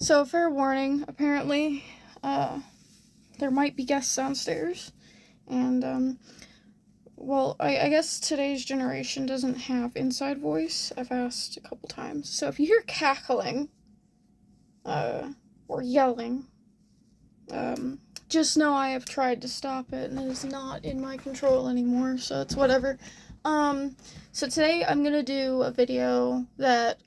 So, fair warning, apparently, there might be guests downstairs, and, well, I guess today's generation doesn't have inside voice. I've asked a couple times. So if you hear cackling, or yelling, just know I have tried to stop it, and it is not in my control anymore, so it's whatever. So today I'm gonna do a video that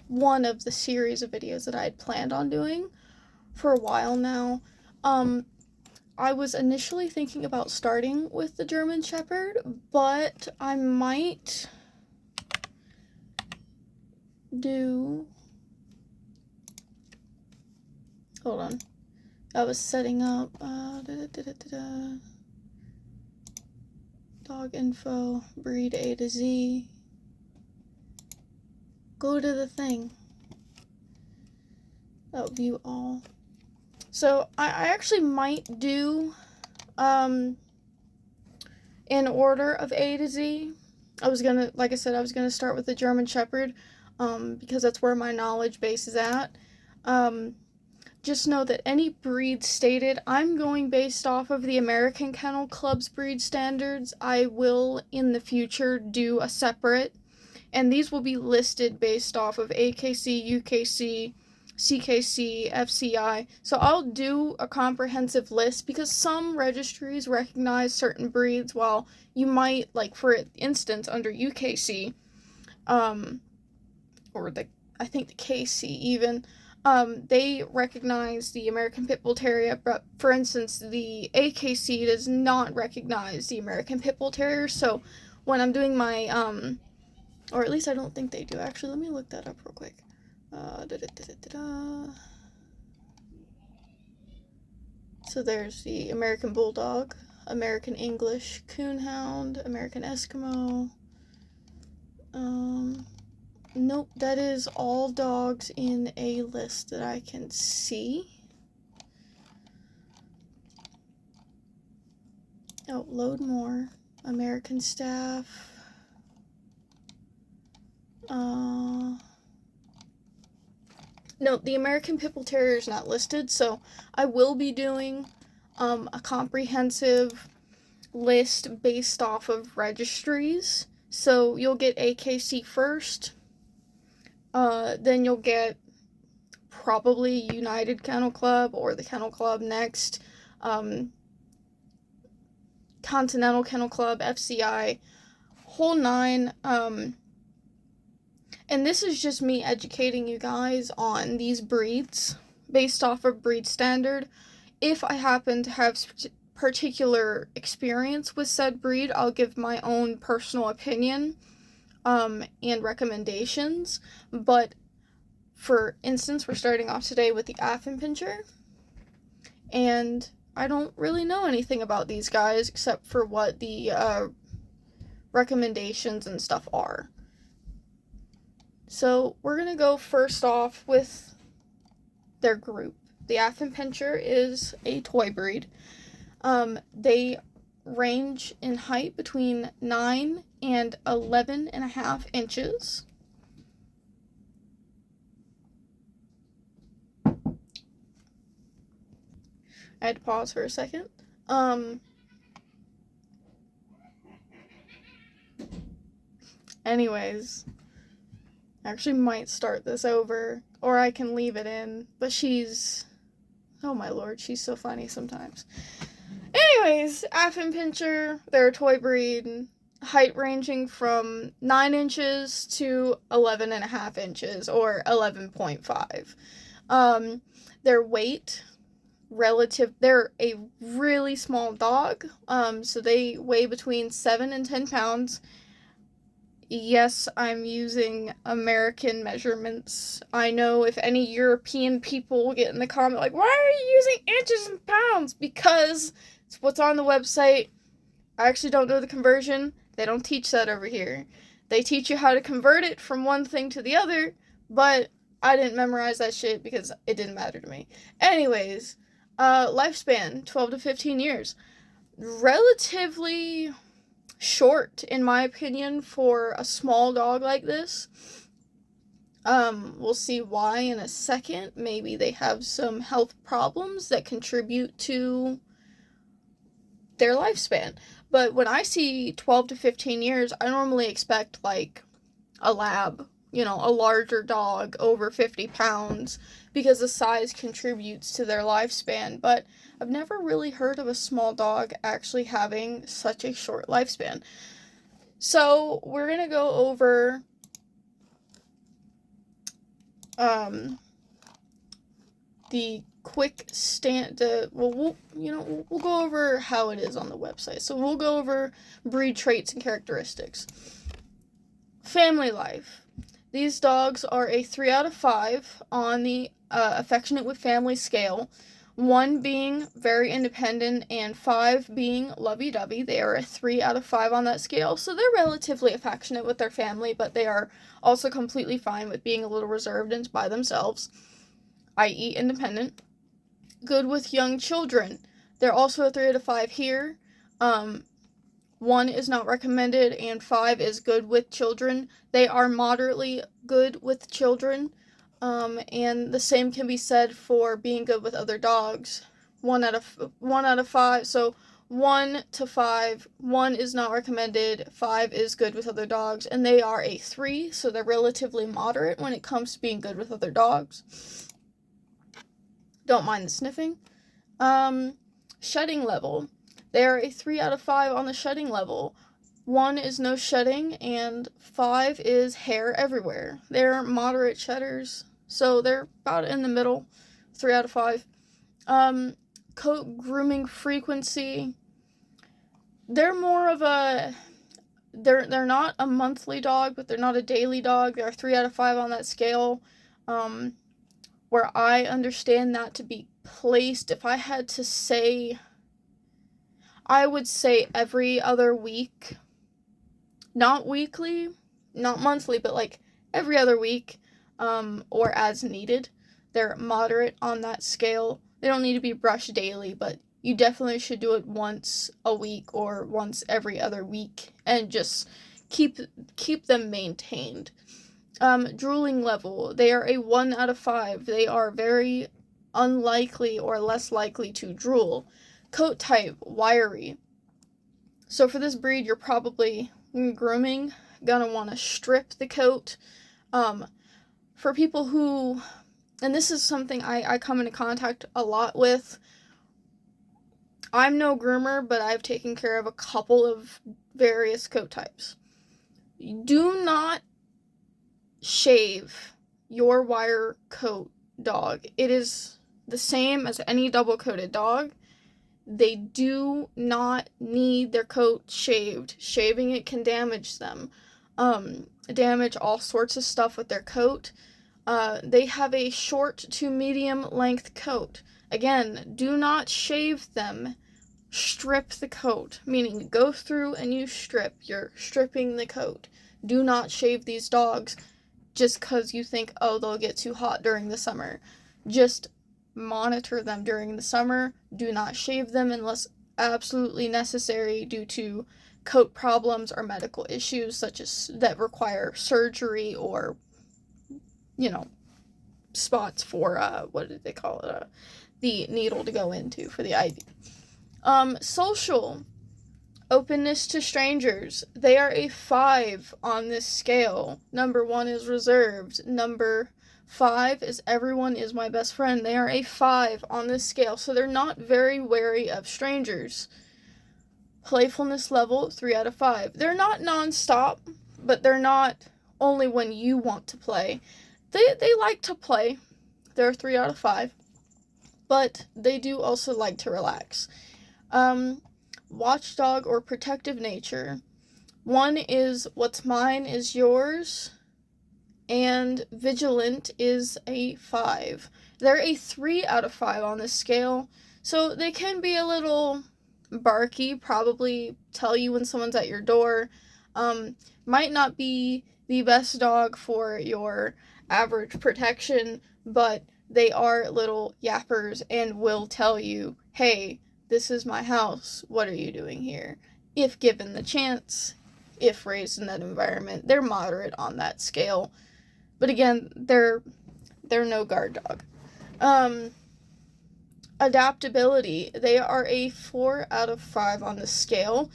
one of the series of videos that I had planned on doing for a while now. I was initially thinking about starting with the German Shepherd, but I might do... Hold on. I was setting up... Dog info, breed A to Z. Go to the thing. Oh, view all. So, I actually might do, in order of A to Z. Like I said, I was gonna start with the German Shepherd, because that's where my knowledge base is at. Just know that any breed stated, I'm going based off of the American Kennel Club's breed standards. I will, in the future, do a separate, and these will be listed based off of AKC, UKC, CKC, FCI. So I'll do a comprehensive list because some registries recognize certain breeds while you might, like for instance, under UKC, or I think the KC even, they recognize the American Pit Bull Terrier, but for instance, the AKC does not recognize the American Pit Bull Terrier. So when I'm doing my, or at least I don't think they do. Actually, let me look that up real quick. So there's the American Bulldog, American English Coonhound, American Eskimo. Nope, that is all dogs in a list that I can see. Oh, load more. American Staff. No, the American Pit Bull Terrier is not listed, so I will be doing a comprehensive list based off of registries. So you'll get AKC first, then you'll get probably United Kennel Club or the Kennel Club next, Continental Kennel Club, FCI, whole nine. And this is just me educating you guys on these breeds based off of breed standard. If I happen to have particular experience with said breed, I'll give my own personal opinion and recommendations. But for instance, we're starting off today with the Affenpincher, and I don't really know anything about these guys except for what the recommendations and stuff are. So we're going to go first off with their group. The Affenpincher is a toy breed. They range in height between 9 and 11.5 inches. I had to pause for a second. Anyways, I actually might start this over, or I can leave it in, but oh my lord, she's so funny sometimes. Anyways, Affenpincher, they're a toy breed, height ranging from 9 inches to 11.5 inches, or 11.5. Their weight, they're a really small dog, so they weigh between 7 and 10 pounds. Yes, I'm using American measurements. I know if any European people will get in the comment like, why are you using inches and pounds? Because it's what's on the website. I actually don't know the conversion. They don't teach that over here. They teach you how to convert it from one thing to the other, but I didn't memorize that shit because it didn't matter to me. Anyways, lifespan, 12 to 15 years. Relatively short, in my opinion, for a small dog like this. We'll see why in a second. Maybe they have some health problems that contribute to their lifespan. But when I see 12 to 15 years, I normally expect like a lab, a larger dog over 50 pounds, because the size contributes to their lifespan. But I've never really heard of a small dog actually having such a short lifespan. So we're going to go over the quick we'll go over how it is on the website. So we'll go over breed traits and characteristics. Family life. These dogs are a 3 out of 5 on the affectionate with family scale, 1 being very independent and 5 being lovey-dovey. They are a 3 out of 5 on that scale, so they're relatively affectionate with their family, but they are also completely fine with being a little reserved and by themselves, i.e. independent. Good with young children. They're also a 3 out of 5 here. 1 is not recommended, and 5 is good with children. They are moderately good with children, and the same can be said for being good with other dogs. 1 out of 5, so 1 to 5, 1 is not recommended, 5 is good with other dogs, and they are a 3, so they're relatively moderate when it comes to being good with other dogs. Don't mind the sniffing. Shedding level. They are a 3 out of 5 on the shedding level. 1 is no shedding, and 5 is hair everywhere. They're moderate shedders, so they're about in the middle, 3 out of 5. Coat grooming frequency. They're more of a... They're not a monthly dog, but they're not a daily dog. They're 3 out of 5 on that scale. Where I understand that to be placed, if I had to say, I would say every other week. Not weekly, not monthly, but like every other week, or as needed. They're moderate on that scale. They don't need to be brushed daily, but you definitely should do it once a week or once every other week, and just keep them maintained. Drooling level. They are a 1 out of 5. They are very unlikely or less likely to drool. Coat type, wiry. So for this breed, you're probably, when grooming, gonna want to strip the coat. For people who, and this is something I come into contact a lot with, I'm no groomer, but I've taken care of a couple of various coat types. Do not shave your wire coat dog. It is the same as any double-coated dog. They do not need their coat shaved. Shaving it can damage them. Damage all sorts of stuff with their coat. They have a short to medium length coat. Again, do not shave them. Strip the coat, meaning go through and you strip. You're stripping the coat. Do not shave these dogs just because you think, oh, they'll get too hot during the summer. Just monitor them during the summer. Do not shave them unless absolutely necessary due to coat problems or medical issues such as that require surgery or, spots for, what did they call it? The needle to go into for the IV. Social. Openness to strangers. They are a 5 on this scale. Number 1 is reserved. Number 5 is everyone is my best friend. They are a 5 on this scale, so they're not very wary of strangers. Playfulness level, 3 out of 5. They're not non-stop, but they're not only when you want to play. They like to play. They're 3 out of 5. But they do also like to relax. Watchdog or protective nature. 1 is what's mine is yours, and vigilant is a 5. They're a 3 out of 5 on this scale, so they can be a little barky, probably tell you when someone's at your door. Might not be the best dog for your average protection, but they are little yappers and will tell you, hey, this is my house, what are you doing here? If given the chance, if raised in that environment, they're moderate on that scale. But again, they're no guard dog. Adaptability. They are a 4 out of 5 on the scale.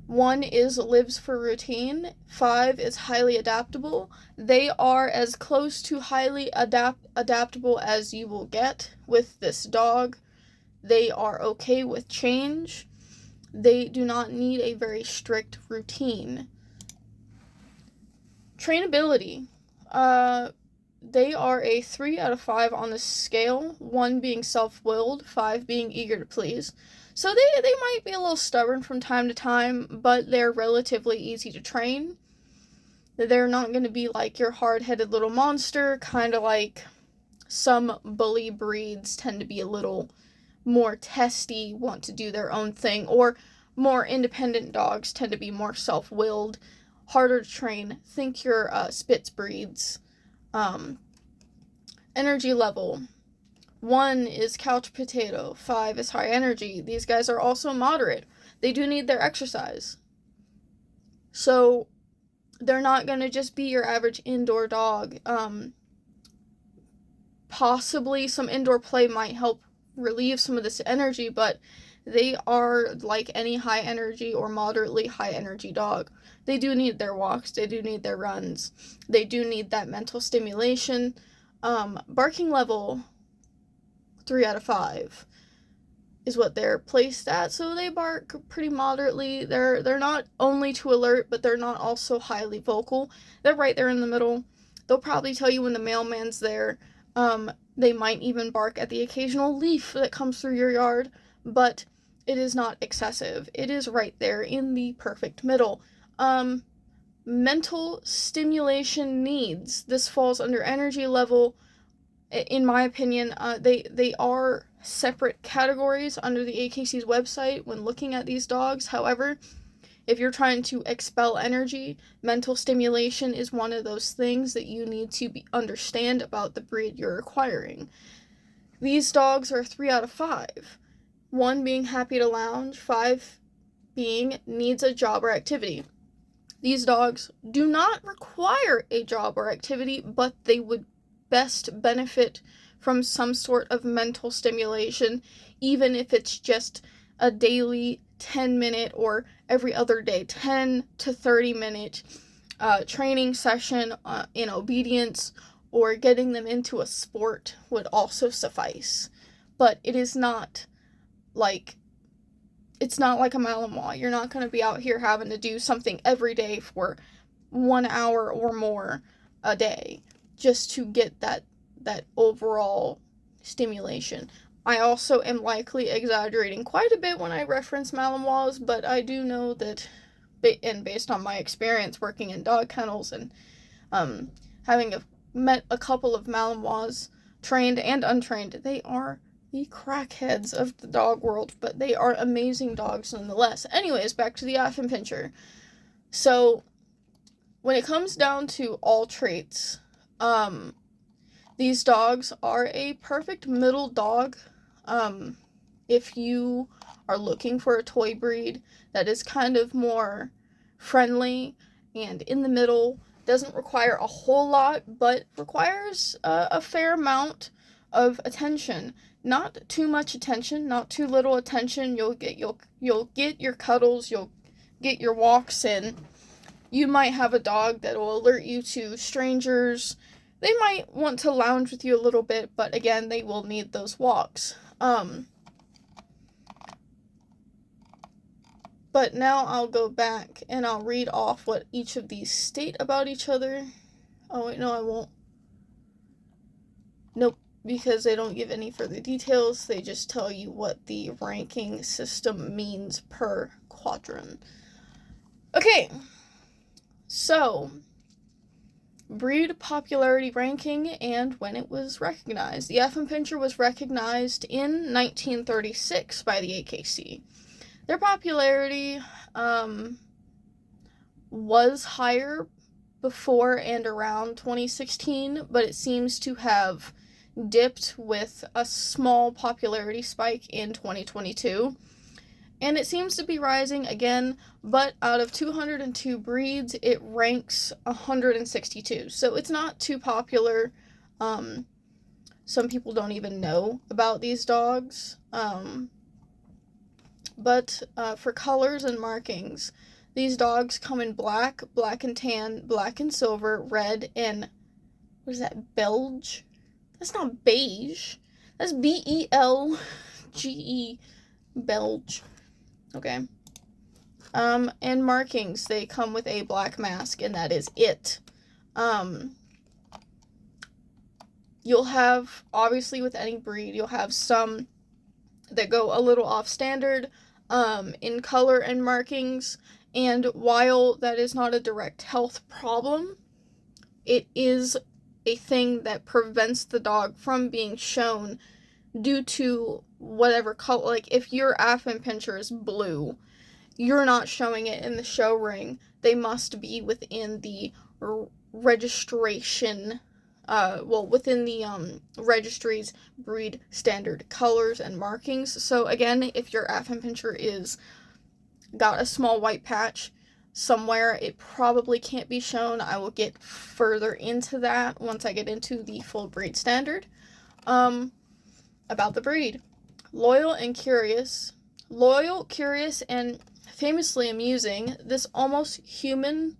1 is lives for routine. 5 is highly adaptable. They are as close to highly adaptable as you will get with this dog. They are okay with change. They do not need a very strict routine. Trainability. They are a 3 out of 5 on the scale, 1 being self-willed, 5 being eager to please. So they might be a little stubborn from time to time, but they're relatively easy to train. They're not going to be like your hard-headed little monster, kind of like some bully breeds tend to be a little more testy, want to do their own thing, or more independent dogs tend to be more self-willed, harder to train. Think your Spitz breeds. Energy level. 1 is couch potato, 5 is high energy. These guys are also moderate. They do need their exercise. So they're not going to just be your average indoor dog. Possibly some indoor play might help relieve some of this energy, but they are like any high energy or moderately high energy dog. They do need their walks, they do need their runs, they do need that mental stimulation. Barking level 3 out of 5 is what they're placed at, so they bark pretty moderately. They're not only too alert, but they're not also highly vocal. They're right there in the middle. They'll probably tell you when the mailman's there. They might even bark at the occasional leaf that comes through your yard, but it is not excessive. It is right there in the perfect middle. Mental stimulation needs. This falls under energy level. In my opinion, they are separate categories under the AKC's website when looking at these dogs. However, if you're trying to expel energy, mental stimulation is one of those things that you need to understand about the breed you're acquiring. These dogs are 3 out of 5. 1 being happy to lounge, 5 being needs a job or activity. These dogs do not require a job or activity, but they would best benefit from some sort of mental stimulation, even if it's just a daily 10-minute or every other day 10 to 30-minute training session in obedience, or getting them into a sport would also suffice. But it is not like a Malinois. You're not going to be out here having to do something every day for 1 hour or more a day just to get that overall stimulation. I also am likely exaggerating quite a bit when I reference Malinois, but I do know that, and based on my experience working in dog kennels and having met a couple of Malinois, trained and untrained, they are the crackheads of the dog world, but they are amazing dogs nonetheless. Anyways, back to the Affenpincher. So, when it comes down to all traits, these dogs are a perfect middle dog. If you are looking for a toy breed that is kind of more friendly and in the middle, doesn't require a whole lot, but requires a fair amount of attention. Not too much attention, not too little attention. You'll get your cuddles, you'll get your walks in. You might have a dog that will alert you to strangers. They might want to lounge with you a little bit, but again, they will need those walks. But now I'll go back and I'll read off what each of these state about each other. Oh wait, no, I won't. Nope, because they don't give any further details. They just tell you what the ranking system means per quadrant. Okay, so breed popularity ranking and when it was recognized. The Affenpincher was recognized in 1936 by the AKC. Their popularity was higher before and around 2016, but it seems to have dipped with a small popularity spike in 2022. And it seems to be rising again, but out of 202 breeds, it ranks 162. So it's not too popular. Some people don't even know about these dogs. But for colors and markings, these dogs come in black, black and tan, black and silver, red, and what is that, Belge? That's not beige. That's Belge. Belge. Okay. And markings, they come with a black mask, and that is it. You'll have, obviously with any breed, you'll have some that go a little off standard, in color and markings, and while that is not a direct health problem, it is a thing that prevents the dog from being shown due to whatever color. Like, if your Affenpincher is blue, you're not showing it in the show ring. They must be within the registration, within the registries breed standard colors and markings. So again, if your Affenpincher is got a small white patch somewhere, it probably can't be shown. I will get further into that once I get into the full breed standard. About the breed. Loyal, curious, and famously amusing, this almost human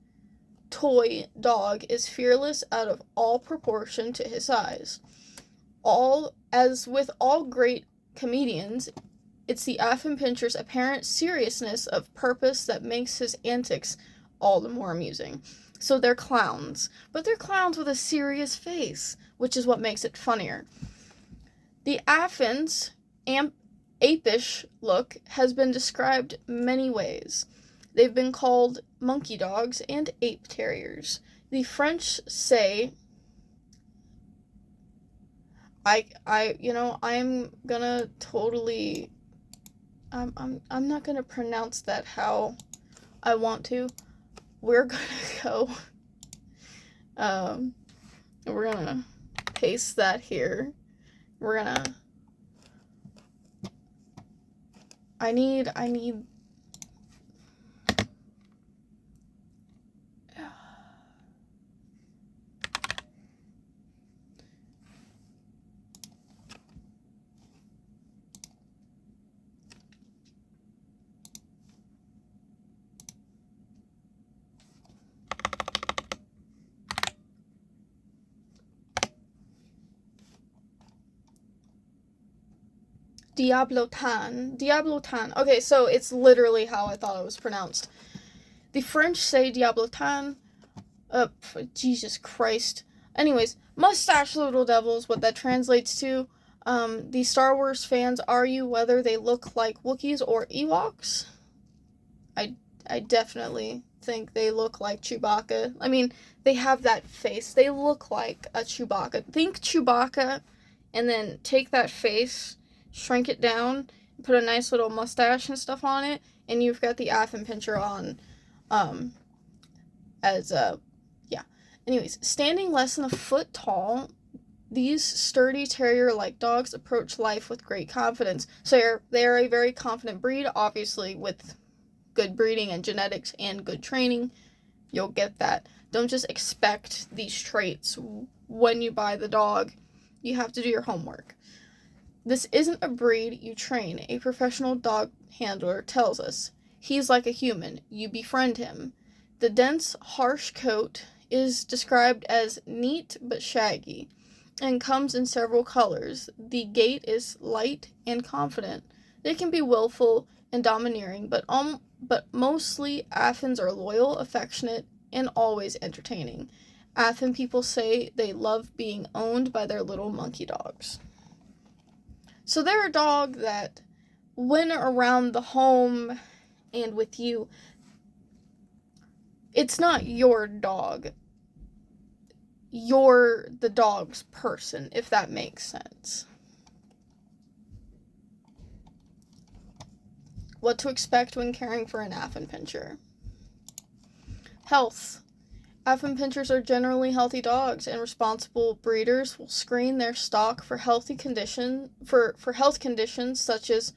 toy dog is fearless out of all proportion to his size. As with all great comedians, it's the Affenpincher's apparent seriousness of purpose that makes his antics all the more amusing. So they're clowns, but they're clowns with a serious face, which is what makes it funnier. The Affen's apish look has been described many ways. They've been called monkey dogs and ape terriers. The French say, I'm gonna totally, I'm not gonna pronounce that how I want to. We're gonna go, we're gonna paste that here. We're gonna, I need, Diablotin. Okay, so it's literally how I thought it was pronounced. The French say Diablotin. Jesus Christ. Anyways, mustache little devils, what that translates to. The Star Wars fans argue whether they look like Wookiees or Ewoks. I definitely think they look like Chewbacca. I mean, they have that face. They look like a Chewbacca. Think Chewbacca, and then take that face, shrink it down, put a nice little mustache and stuff on it, and you've got the Affenpincher on, Anyways, standing less than a foot tall, these sturdy terrier-like dogs approach life with great confidence. So they're a very confident breed, obviously, with good breeding and genetics and good training. You'll get that. Don't just expect these traits when you buy the dog. You have to do your homework. This isn't a breed you train, a professional dog handler tells us. He's like a human. You befriend him. The dense, harsh coat is described as neat but shaggy, and comes in several colors. The gait is light and confident. They can be willful and domineering, but mostly Affens are loyal, affectionate, and always entertaining. Affen people say they love being owned by their little monkey dogs. So they're a dog that, when around the home and with you, it's not your dog. You're the dog's person, if that makes sense. What to expect when caring for an Affenpincher. Health. Affenpinchers are generally healthy dogs, and responsible breeders will screen their stock for health conditions such as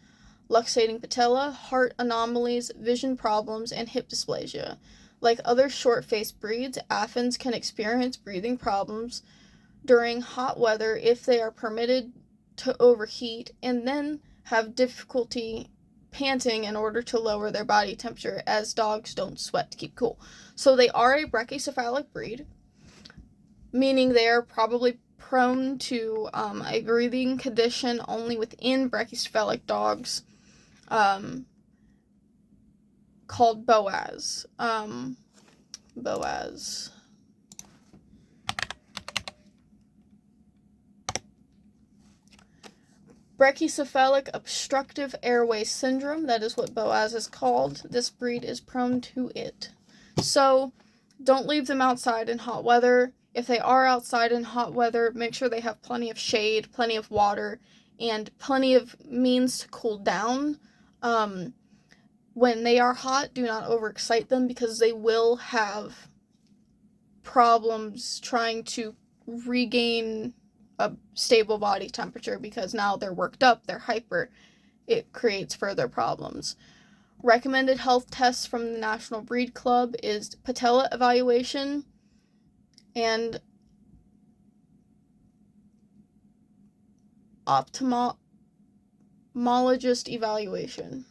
luxating patella, heart anomalies, vision problems, and hip dysplasia. Like other short-faced breeds, Affens can experience breathing problems during hot weather if they are permitted to overheat, and then have difficulty panting in order to lower their body temperature, as dogs don't sweat to keep cool. So they are a brachycephalic breed, meaning they are probably prone to a breathing condition only within brachycephalic dogs, called BOAS. BOAS. Brachycephalic obstructive airway syndrome, that is what BOAS is called. This breed is prone to it. So, don't leave them outside in hot weather. If they are outside in hot weather, make sure they have plenty of shade, plenty of water, and plenty of means to cool down. When they are hot, do not overexcite them, because they will have problems trying to regain a stable body temperature, because now they're worked up, they're hyper. It creates further problems. Recommended health tests from the National Breed Club is patella evaluation and ophthalmologist evaluation.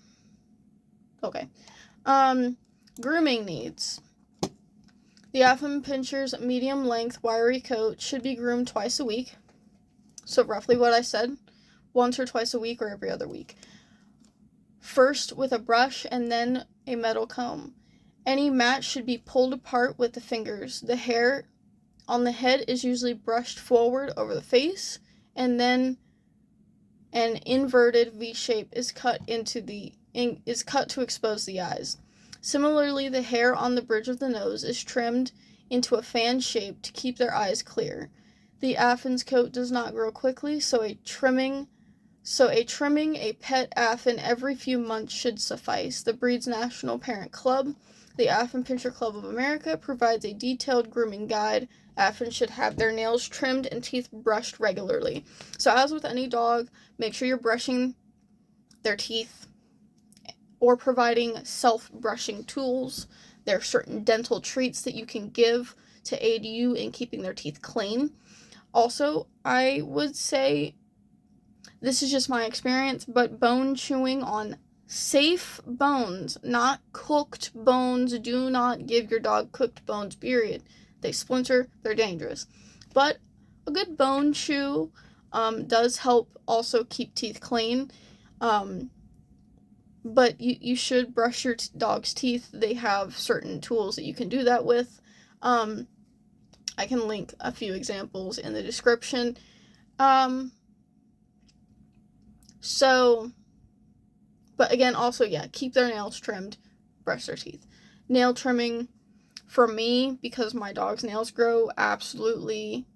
Okay. Grooming needs. The Affenpincher's medium-length, wiry coat should be groomed twice a week. So roughly what I said, once or twice a week or every other week. First with a brush and then a metal comb. Any mat should be pulled apart with the fingers. The hair on the head is usually brushed forward over the face, and then an inverted V shape is cut to expose the eyes. Similarly, the hair on the bridge of the nose is trimmed into a fan shape to keep their eyes clear. The Affen's coat does not grow quickly, so a trimming a pet Affen every few months should suffice. The breed's national parent club, the Affenpincher Club of America, provides a detailed grooming guide. Affens should have their nails trimmed and teeth brushed regularly. So as with any dog, make sure you're brushing their teeth or providing self-brushing tools. There are certain dental treats that you can give to aid you in keeping their teeth clean. Also, I would say, this is just my experience, but bone chewing on safe bones, not cooked bones. Do not give your dog cooked bones, period. They splinter, they're dangerous. But a good bone chew does help also keep teeth clean. But you should brush your dog's teeth. They have certain tools that you can do that with. I can link a few examples in the description. But again, also, keep their nails trimmed, brush their teeth. Nail trimming, for me, because my dog's nails grow absolutely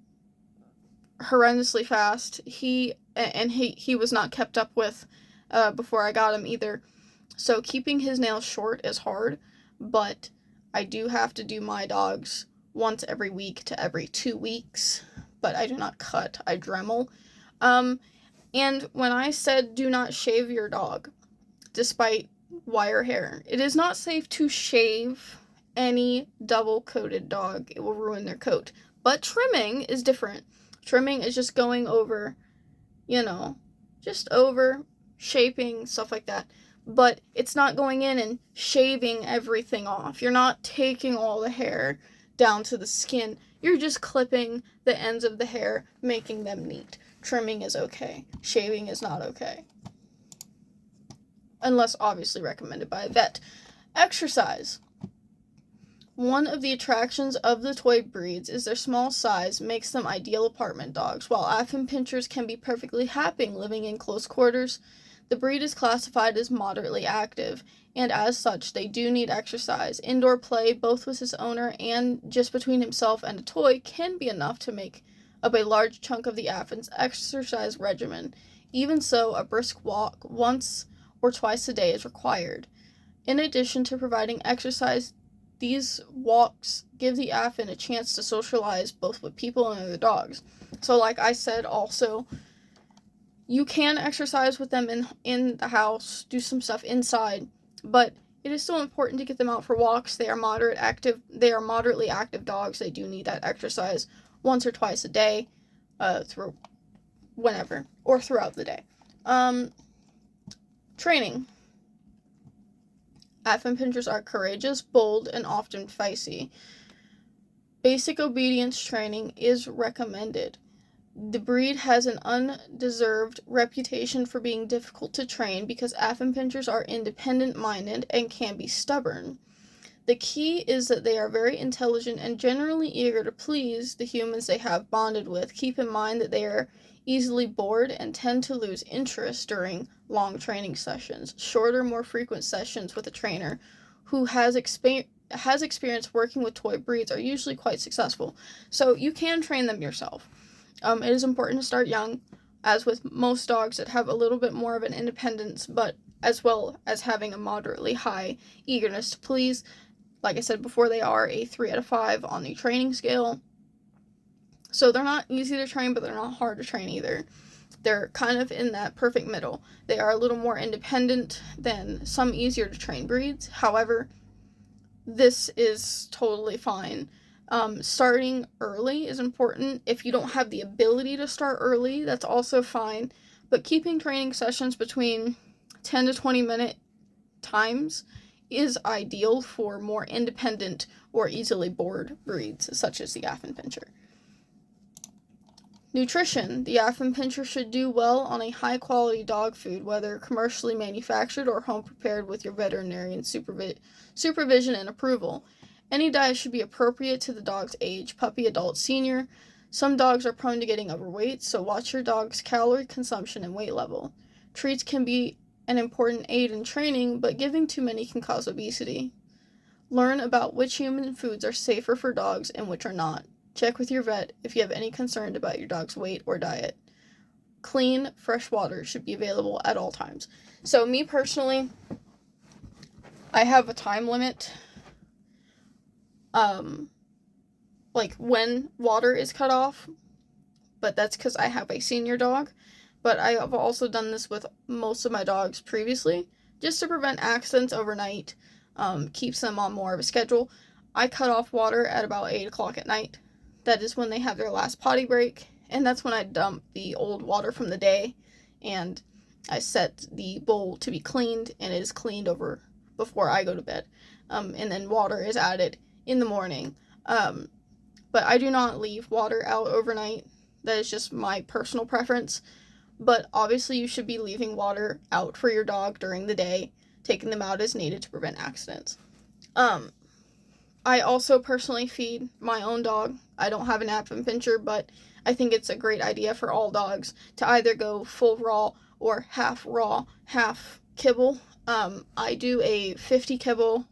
horrendously fast, he was not kept up with before I got him either. So keeping his nails short is hard, but I do have to do my dog's once every week to every 2 weeks, but I do not cut, I Dremel. And when I said do not shave your dog, despite wire hair, it is not safe to shave any double-coated dog. It will ruin their coat. But trimming is different. Trimming is just going over, just over, shaping, stuff like that. But it's not going in and shaving everything off. You're not taking all the hair down to the skin. You're just clipping the ends of the hair, making them neat. Trimming is okay. Shaving is not okay. Unless obviously recommended by a vet. Exercise. One of the attractions of the toy breeds is their small size makes them ideal apartment dogs. While Affenpinchers can be perfectly happy living in close quarters, the breed is classified as moderately active, and as such, they do need exercise. Indoor play, both with his owner and just between himself and a toy, can be enough to make up a large chunk of the Affen's exercise regimen. Even so, a brisk walk once or twice a day is required. In addition to providing exercise, these walks give the Affen a chance to socialize both with people and other dogs. So like I said also, You can exercise with them in the house, do some stuff inside, but it is still important to get them out for walks. They are moderately active dogs. They do need that exercise once or twice a day, through whenever or throughout the day. Training. Affenpinchers are courageous, bold, and often feisty. Basic obedience training is recommended. The breed has an undeserved reputation for being difficult to train because Affenpinchers are independent-minded and can be stubborn. The key is that they are very intelligent and generally eager to please the humans they have bonded with. Keep in mind that they are easily bored and tend to lose interest during long training sessions. Shorter, more frequent sessions with a trainer who has experience working with toy breeds are usually quite successful. So you can train them yourself. It is important to start young, as with most dogs that have a little bit more of an independence, but as well as having a moderately high eagerness to please. Like I said before, they are a 3 out of 5 on the training scale. So they're not easy to train, but they're not hard to train either. They're kind of in that perfect middle. They are a little more independent than some easier to train breeds. However, this is totally fine. Starting early is important. If you don't have the ability to start early, that's also fine. But keeping training sessions between 10 to 20 minute times is ideal for more independent or easily bored breeds, such as the Affenpincher. Nutrition. The Affenpincher should do well on a high-quality dog food, whether commercially manufactured or home-prepared with your veterinarian supervision and approval. Any diet should be appropriate to the dog's age, puppy, adult, senior. Some dogs are prone to getting overweight, so watch your dog's calorie consumption and weight level. Treats can be an important aid in training, but giving too many can cause obesity. Learn about which human foods are safer for dogs and which are not. Check with your vet if you have any concern about your dog's weight or diet. Clean, fresh water should be available at all times. So me personally, I have a time limit, like when water is cut off, but that's because I have a senior dog. But I have also done this with most of my dogs previously, just to prevent accidents overnight, keeps them on more of a schedule. I cut off water at about 8 o'clock at night. That is when they have their last potty break, and that's when I dump the old water from the day, and I set the bowl to be cleaned, and it is cleaned over before I go to bed, and then water is added in the morning. But I do not leave water out overnight. That is just my personal preference. But obviously you should be leaving water out for your dog during the day, taking them out as needed to prevent accidents. I also personally feed my own dog. I don't have an Affenpincher, but I think it's a great idea for all dogs to either go full raw or half raw, half kibble. I do a 50% kibble,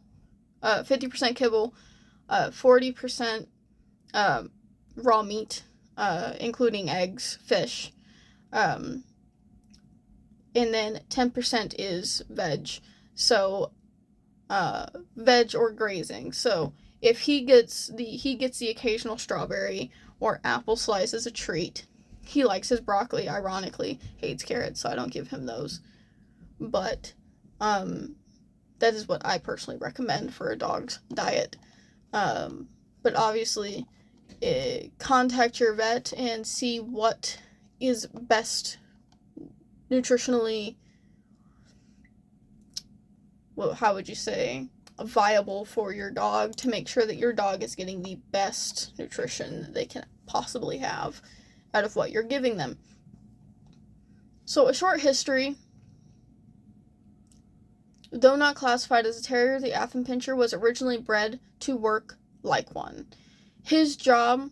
40% raw meat, including eggs, fish, and then 10% is veg. So, veg or grazing. So if he gets the occasional strawberry or apple slice as a treat. He likes his broccoli, ironically, hates carrots, so I don't give him those. But that is what I personally recommend for a dog's diet. But obviously, contact your vet and see what is best nutritionally, how would you say, viable for your dog, to make sure that your dog is getting the best nutrition that they can possibly have out of what you're giving them. So a short history. Though not classified as a terrier, the Affenpincher was originally bred to work like one. His job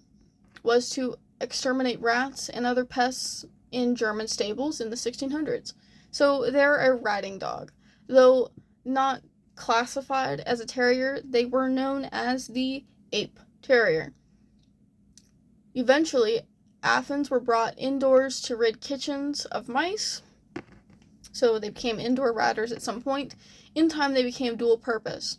was to exterminate rats and other pests in German stables in the 1600s. So they're a ratting dog. Though not classified as a terrier, they were known as the ape terrier. Eventually, Affens were brought indoors to rid kitchens of mice, so they became indoor ratters at some point. In time, they became dual purpose.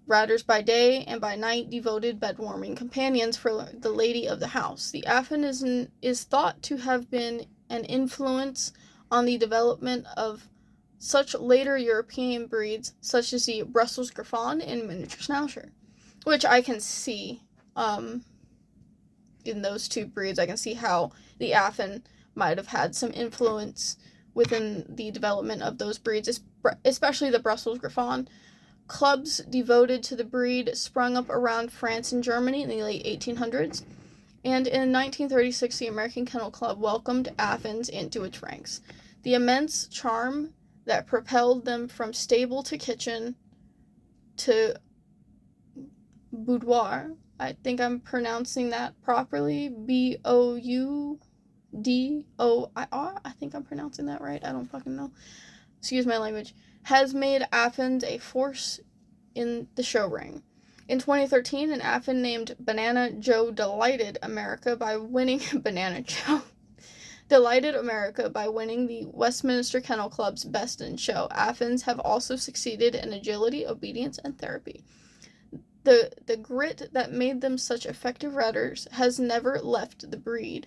Ratters by day and by night, devoted bed-warming companions for the lady of the house. The Affen is thought to have been an influence on the development of such later European breeds, such as the Brussels Griffon and miniature Schnauzer, which I can see in those two breeds. I can see how the Affen might have had some influence within the development of those breeds, especially the Brussels Griffon. Clubs devoted to the breed sprung up around France and Germany in the late 1800s, and in 1936 the American Kennel Club welcomed Affens into its ranks. The immense charm that propelled them from stable to kitchen to boudoir, I think I'm pronouncing that properly, Boudoir, I think I'm pronouncing that right, I don't fucking know, excuse my language, has made Affens a force in the show ring. In 2013, an Affen named Banana Joe delighted America by winning the Westminster Kennel Club's Best in Show. Affens have also succeeded in agility, obedience, and therapy. The grit that made them such effective riders has never left the breed.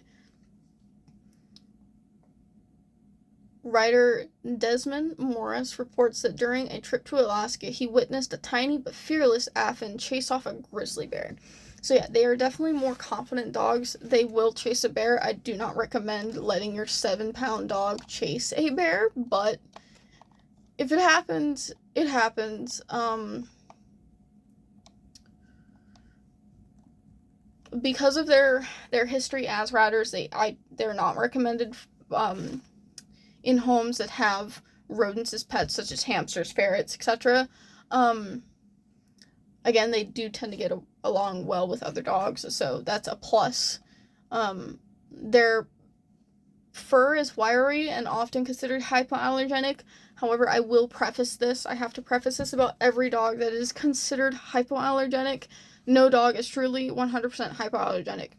Writer Desmond Morris reports that during a trip to Alaska, he witnessed a tiny but fearless Affen chase off a grizzly bear. So yeah, they are definitely more confident dogs. They will chase a bear. I do not recommend letting your 7-pound dog chase a bear, but if it happens, it happens. Because of their history as riders, they're not recommended in homes that have rodents as pets, such as hamsters, ferrets, etc. Again, they do tend to get along well with other dogs, so that's a plus. Their fur is wiry and often considered hypoallergenic. However, I have to preface this about every dog that is considered hypoallergenic. No dog is truly 100% hypoallergenic.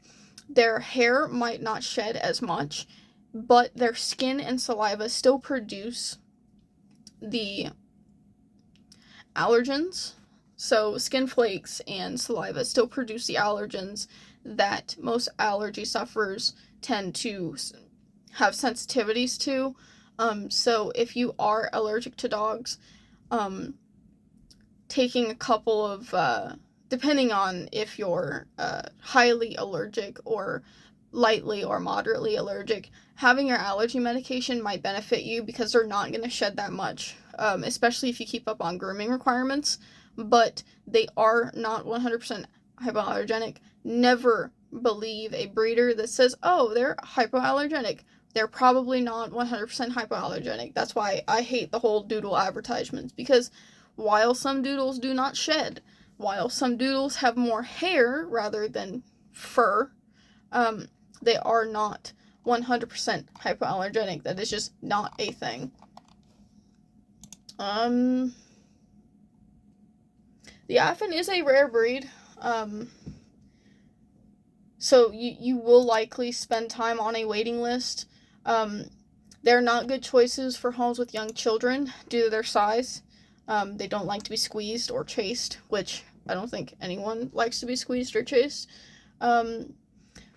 Their hair might not shed as much, but their skin and saliva still produce the allergens. So skin flakes and saliva still produce the allergens that most allergy sufferers tend to have sensitivities to. So if you are allergic to dogs, taking a couple of, depending on if you're highly allergic or lightly or moderately allergic, having your allergy medication might benefit you because they're not going to shed that much, especially if you keep up on grooming requirements, but they are not 100% hypoallergenic. Never believe a breeder that says, oh, they're hypoallergenic. They're probably not 100% hypoallergenic. That's why I hate the whole doodle advertisements, because while some doodles do not shed, while some doodles have more hair rather than fur, they are not 100% hypoallergenic. That is just not a thing. The Affen is a rare breed. So you will likely spend time on a waiting list. They're not good choices for homes with young children due to their size. They don't like to be squeezed or chased, which I don't think anyone likes to be squeezed or chased.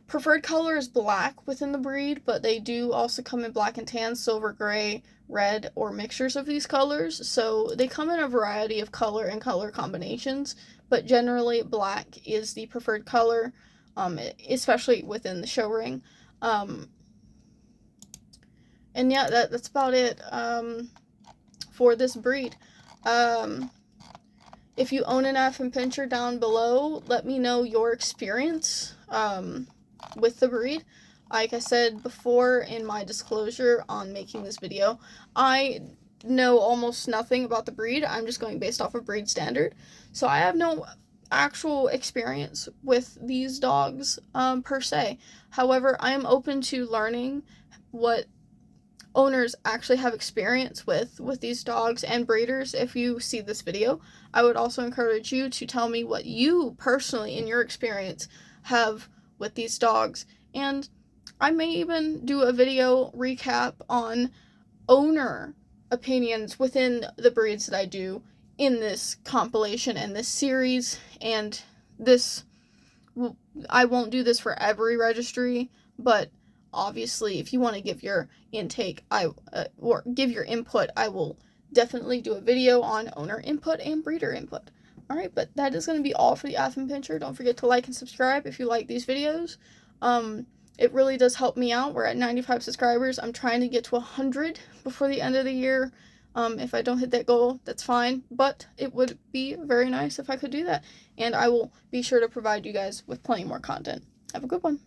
Preferred color is black within the breed, but they do also come in black and tan, silver, gray, red, or mixtures of these colors. So they come in a variety of color and color combinations, but generally black is the preferred color, especially within the show ring. And yeah, that's about it for this breed. If you own an Affenpincher, down below, let me know your experience with the breed. Like I said before in my disclosure on making this video, I know almost nothing about the breed. I'm just going based off of breed standard. So I have no actual experience with these dogs per se. However, I am open to learning what owners actually have experience with these dogs, and breeders, if you see this video, I would also encourage you to tell me what you personally in your experience have with these dogs, and I may even do a video recap on owner opinions within the breeds that I do in this compilation and this series. And I won't do this for every registry, but obviously, if you want to give your intake, or give your input, I will definitely do a video on owner input and breeder input. Alright, but that is going to be all for the Affenpincher. Don't forget to like and subscribe if you like these videos. It really does help me out. We're at 95 subscribers. I'm trying to get to 100 before the end of the year. If I don't hit that goal, that's fine, but it would be very nice if I could do that. And I will be sure to provide you guys with plenty more content. Have a good one.